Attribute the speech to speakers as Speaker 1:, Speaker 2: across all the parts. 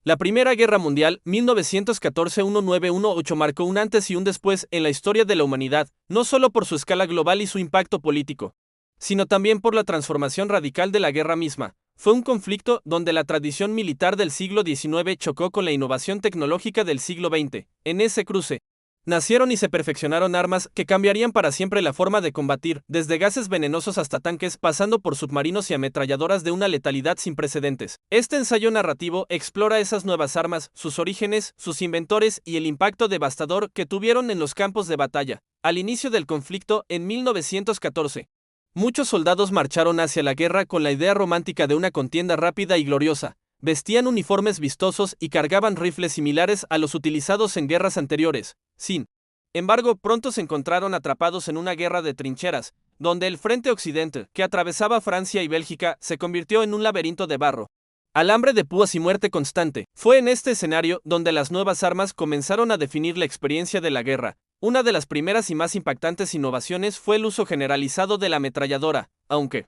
Speaker 1: La Primera Guerra Mundial, 1914-1918, marcó un antes y un después en la historia de la humanidad, no solo por su escala global y su impacto político, sino también por la transformación radical de la guerra misma. Fue un conflicto donde la tradición militar del siglo XIX chocó con la innovación tecnológica del siglo XX. En ese cruce, nacieron y se perfeccionaron armas que cambiarían para siempre la forma de combatir, desde gases venenosos hasta tanques, pasando por submarinos y ametralladoras de una letalidad sin precedentes. Este ensayo narrativo explora esas nuevas armas, sus orígenes, sus inventores y el impacto devastador que tuvieron en los campos de batalla. Al inicio del conflicto, en 1914, muchos soldados marcharon hacia la guerra con la idea romántica de una contienda rápida y gloriosa. Vestían uniformes vistosos y cargaban rifles similares a los utilizados en guerras anteriores. Sin embargo, pronto se encontraron atrapados en una guerra de trincheras, donde el frente occidente, que atravesaba Francia y Bélgica, se convirtió en un laberinto de barro, alambre de púas y muerte constante. Fue en este escenario donde las nuevas armas comenzaron a definir la experiencia de la guerra. Una de las primeras y más impactantes innovaciones fue el uso generalizado de la ametralladora, aunque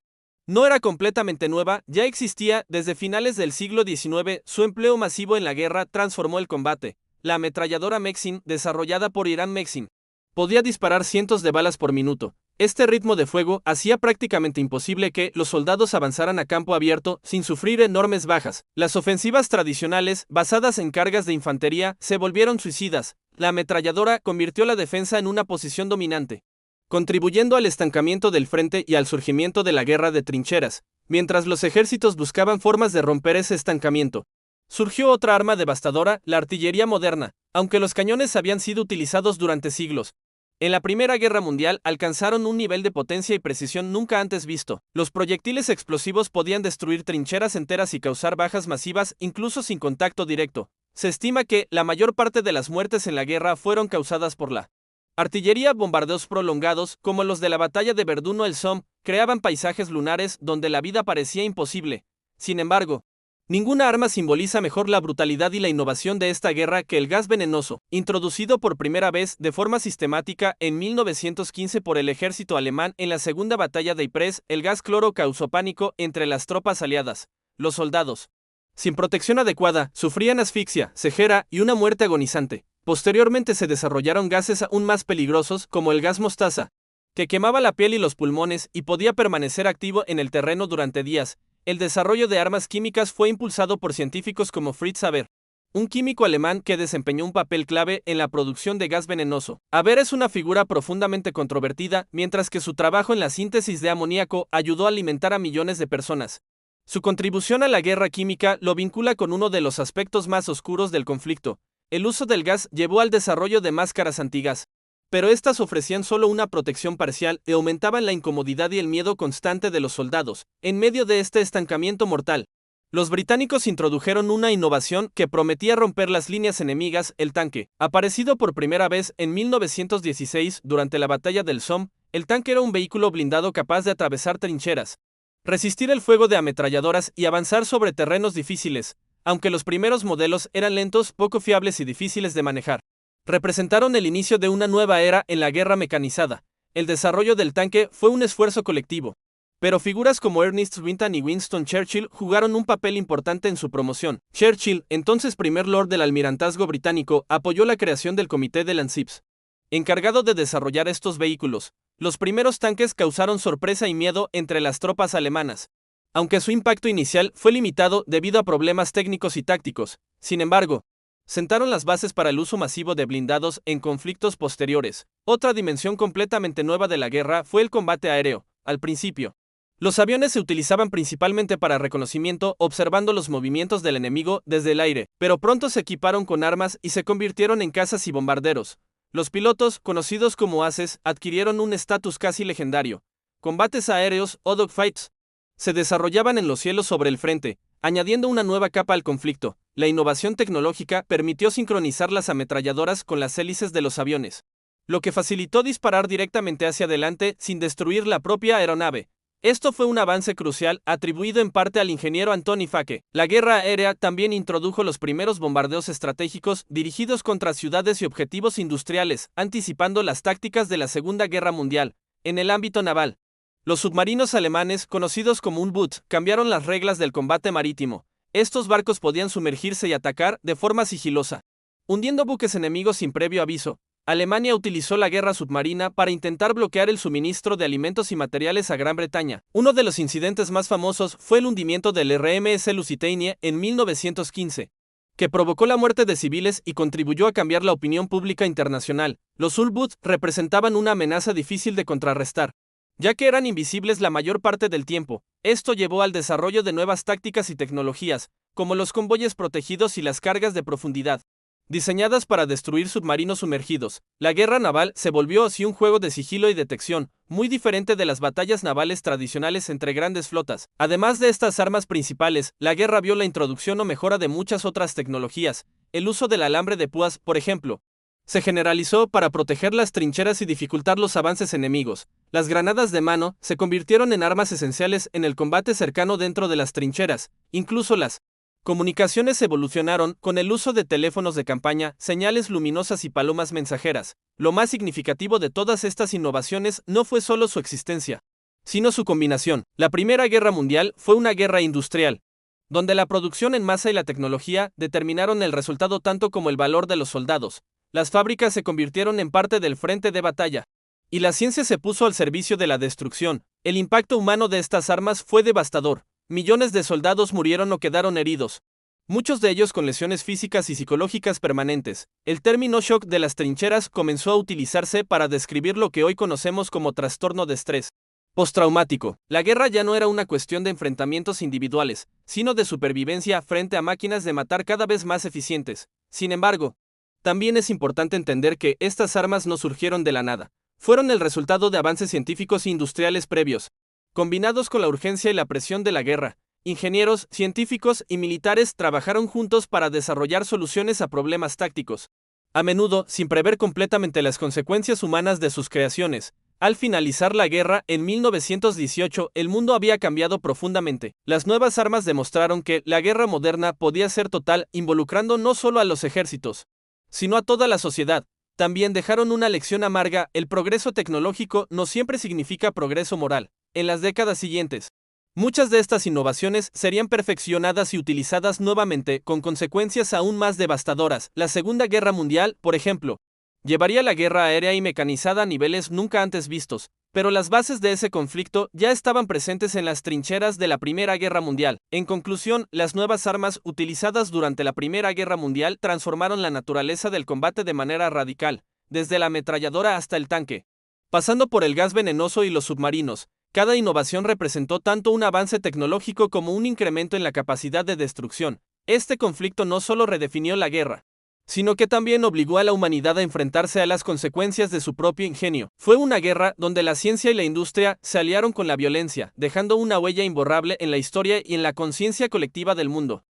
Speaker 1: no era completamente nueva, ya existía desde finales del siglo XIX. Su empleo masivo en la guerra transformó el combate. La ametralladora Maxim, desarrollada por Irán Maxim, podía disparar cientos de balas por minuto. Este ritmo de fuego hacía prácticamente imposible que los soldados avanzaran a campo abierto sin sufrir enormes bajas. Las ofensivas tradicionales, basadas en cargas de infantería, se volvieron suicidas. La ametralladora convirtió la defensa en una posición dominante, contribuyendo al estancamiento del frente y al surgimiento de la guerra de trincheras. Mientras los ejércitos buscaban formas de romper ese estancamiento, surgió otra arma devastadora, la artillería moderna. Aunque los cañones habían sido utilizados durante siglos, en la Primera Guerra Mundial alcanzaron un nivel de potencia y precisión nunca antes visto. Los proyectiles explosivos podían destruir trincheras enteras y causar bajas masivas incluso sin contacto directo. Se estima que la mayor parte de las muertes en la guerra fueron causadas por la artillería. Bombardeos prolongados, como los de la batalla de Verdun o el Somme, creaban paisajes lunares donde la vida parecía imposible. Sin embargo, ninguna arma simboliza mejor la brutalidad y la innovación de esta guerra que el gas venenoso, introducido por primera vez de forma sistemática en 1915 por el ejército alemán en la Segunda Batalla de Ypres. El gas cloro causó pánico entre las tropas aliadas. Los soldados, sin protección adecuada, sufrían asfixia, cejera y una muerte agonizante. Posteriormente se desarrollaron gases aún más peligrosos, como el gas mostaza, que quemaba la piel y los pulmones y podía permanecer activo en el terreno durante días. El desarrollo de armas químicas fue impulsado por científicos como Fritz Haber, un químico alemán que desempeñó un papel clave en la producción de gas venenoso. Haber es una figura profundamente controvertida, mientras que su trabajo en la síntesis de amoníaco ayudó a alimentar a millones de personas. Su contribución a la guerra química lo vincula con uno de los aspectos más oscuros del conflicto. El uso del gas llevó al desarrollo de máscaras antigas, pero estas ofrecían solo una protección parcial y aumentaban la incomodidad y el miedo constante de los soldados. En medio de este estancamiento mortal, los británicos introdujeron una innovación que prometía romper las líneas enemigas: el tanque. Aparecido por primera vez en 1916 durante la batalla del Somme, el tanque era un vehículo blindado capaz de atravesar trincheras, resistir el fuego de ametralladoras y avanzar sobre terrenos difíciles. Aunque los primeros modelos eran lentos, poco fiables y difíciles de manejar, representaron el inicio de una nueva era en la guerra mecanizada. El desarrollo del tanque fue un esfuerzo colectivo, pero figuras como Ernest Swinton y Winston Churchill jugaron un papel importante en su promoción. Churchill, entonces primer lord del almirantazgo británico, apoyó la creación del Comité de Lesseps, encargado de desarrollar estos vehículos. Los primeros tanques causaron sorpresa y miedo entre las tropas alemanas, aunque su impacto inicial fue limitado debido a problemas técnicos y tácticos. Sin embargo, sentaron las bases para el uso masivo de blindados en conflictos posteriores. Otra dimensión completamente nueva de la guerra fue el combate aéreo. Al principio, los aviones se utilizaban principalmente para reconocimiento, observando los movimientos del enemigo desde el aire, pero pronto se equiparon con armas y se convirtieron en cazas y bombarderos. Los pilotos, conocidos como ases, adquirieron un estatus casi legendario. Combates aéreos o dogfights se desarrollaban en los cielos sobre el frente, añadiendo una nueva capa al conflicto. La innovación tecnológica permitió sincronizar las ametralladoras con las hélices de los aviones, lo que facilitó disparar directamente hacia adelante sin destruir la propia aeronave. Esto fue un avance crucial, atribuido en parte al ingeniero Antoni Facke. La guerra aérea también introdujo los primeros bombardeos estratégicos dirigidos contra ciudades y objetivos industriales, anticipando las tácticas de la Segunda Guerra Mundial. En el ámbito naval, los submarinos alemanes, conocidos como U-Boot, cambiaron las reglas del combate marítimo. Estos barcos podían sumergirse y atacar de forma sigilosa, hundiendo buques enemigos sin previo aviso. Alemania utilizó la guerra submarina para intentar bloquear el suministro de alimentos y materiales a Gran Bretaña. Uno de los incidentes más famosos fue el hundimiento del RMS Lusitania en 1915, que provocó la muerte de civiles y contribuyó a cambiar la opinión pública internacional. Los U-Boots representaban una amenaza difícil de contrarrestar, ya que eran invisibles la mayor parte del tiempo. Esto llevó al desarrollo de nuevas tácticas y tecnologías, como los convoyes protegidos y las cargas de profundidad, diseñadas para destruir submarinos sumergidos. La guerra naval se volvió así un juego de sigilo y detección, muy diferente de las batallas navales tradicionales entre grandes flotas. Además de estas armas principales, la guerra vio la introducción o mejora de muchas otras tecnologías. El uso del alambre de púas, por ejemplo, se generalizó para proteger las trincheras y dificultar los avances enemigos. Las granadas de mano se convirtieron en armas esenciales en el combate cercano dentro de las trincheras. Incluso las comunicaciones evolucionaron con el uso de teléfonos de campaña, señales luminosas y palomas mensajeras. Lo más significativo de todas estas innovaciones no fue solo su existencia, sino su combinación. La Primera Guerra Mundial fue una guerra industrial, donde la producción en masa y la tecnología determinaron el resultado tanto como el valor de los soldados. Las fábricas se convirtieron en parte del frente de batalla, y la ciencia se puso al servicio de la destrucción. El impacto humano de estas armas fue devastador. Millones de soldados murieron o quedaron heridos, muchos de ellos con lesiones físicas y psicológicas permanentes. El término shock de las trincheras comenzó a utilizarse para describir lo que hoy conocemos como trastorno de estrés postraumático. La guerra ya no era una cuestión de enfrentamientos individuales, sino de supervivencia frente a máquinas de matar cada vez más eficientes. Sin embargo, también es importante entender que estas armas no surgieron de la nada. Fueron el resultado de avances científicos e industriales previos, combinados con la urgencia y la presión de la guerra. Ingenieros, científicos y militares trabajaron juntos para desarrollar soluciones a problemas tácticos, a menudo sin prever completamente las consecuencias humanas de sus creaciones. Al finalizar la guerra, en 1918, el mundo había cambiado profundamente. Las nuevas armas demostraron que la guerra moderna podía ser total, involucrando no solo a los ejércitos, sino a toda la sociedad. También dejaron una lección amarga: el progreso tecnológico no siempre significa progreso moral. En las décadas siguientes, muchas de estas innovaciones serían perfeccionadas y utilizadas nuevamente, con consecuencias aún más devastadoras. La Segunda Guerra Mundial, por ejemplo, llevaría la guerra aérea y mecanizada a niveles nunca antes vistos, pero las bases de ese conflicto ya estaban presentes en las trincheras de la Primera Guerra Mundial. En conclusión, las nuevas armas utilizadas durante la Primera Guerra Mundial transformaron la naturaleza del combate de manera radical, desde la ametralladora hasta el tanque, pasando por el gas venenoso y los submarinos. Cada innovación representó tanto un avance tecnológico como un incremento en la capacidad de destrucción. Este conflicto no solo redefinió la guerra, sino que también obligó a la humanidad a enfrentarse a las consecuencias de su propio ingenio. Fue una guerra donde la ciencia y la industria se aliaron con la violencia, dejando una huella imborrable en la historia y en la conciencia colectiva del mundo.